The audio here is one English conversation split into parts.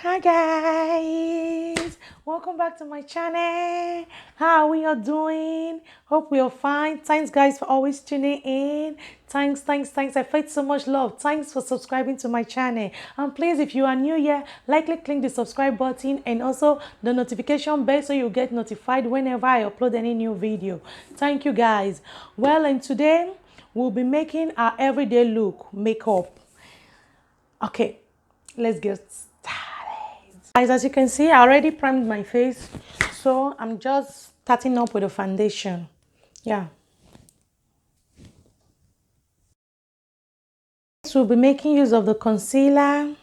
Hi guys, welcome back to my channel. How are we all doing? Hope we are fine. Thanks guys for always tuning in. Thanks. I felt so much love. Thanks for subscribing to my channel. And please, if you are new here, click the subscribe button and also the notification bell so you get notified whenever I upload any new video. Thank you guys. Well, and today we'll be making our everyday look makeup. Okay, let's get started. Guys, as you can see, I already primed my face, so I'm just starting up with a foundation. Yeah. So we'll be making use of the concealer.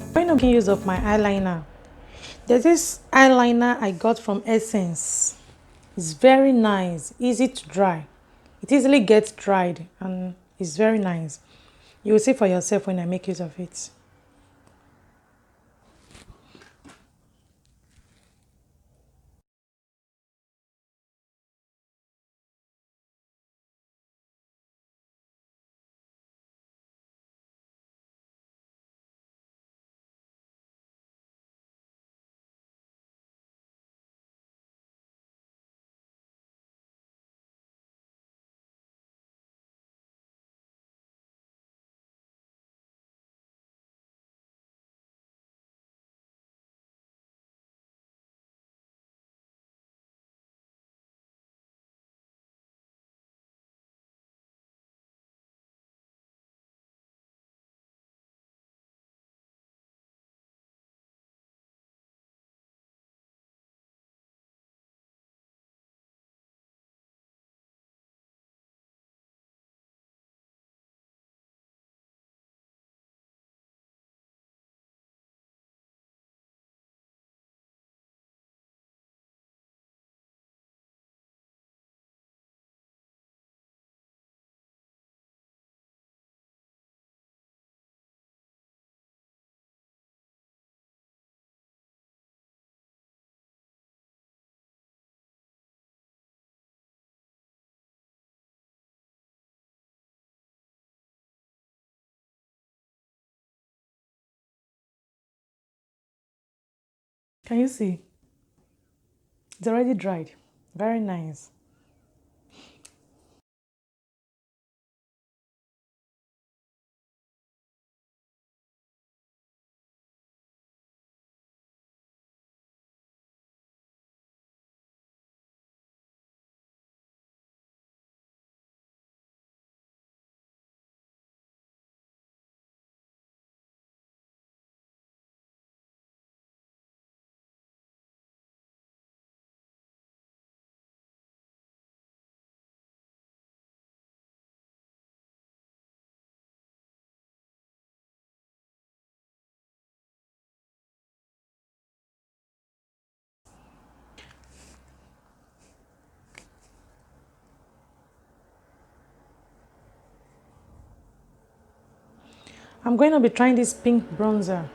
I'm going to make use of my eyeliner. There's this eyeliner I got from Essence. It's very nice, easy to dry. It easily gets dried and it's very nice. You will see for yourself when I make use of it. Can you see? It's already dried. Very nice. I'm going to be trying this pink bronzer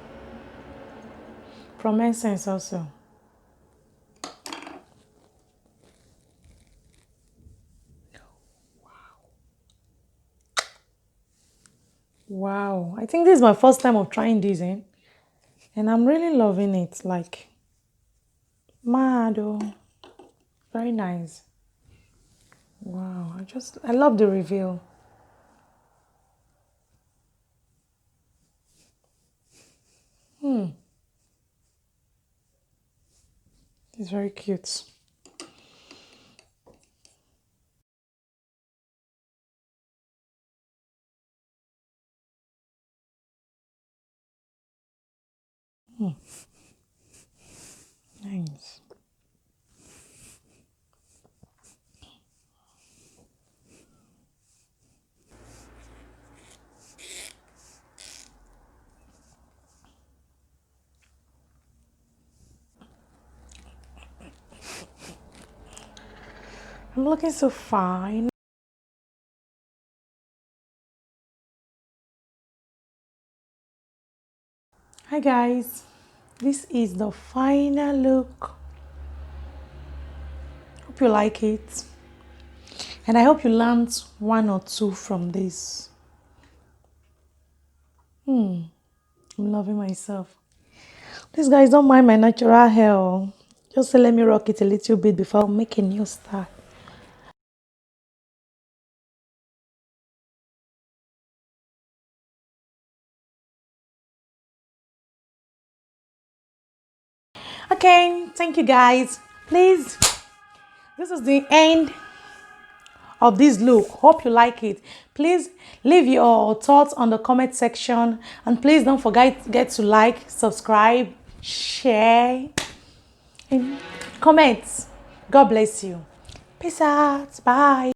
from Essence also. Wow, I think this is my first time of trying this, eh? And I'm really loving it. Like, mad, oh. Very nice. Wow, I love the reveal. It's very cute. Nice. I'm looking so fine. Hi guys, this is the final look. Hope you like it. And I hope you learned one or two from this. I'm loving myself. Please guys, don't mind my natural hair, oh. Just let me rock it a little bit before I make a new start. Okay, thank you guys. Please, this is the end of this look. Hope you like it. Please leave your thoughts on the comment section, and please don't forget to like, subscribe, share, and comment. God bless you. Peace out. Bye.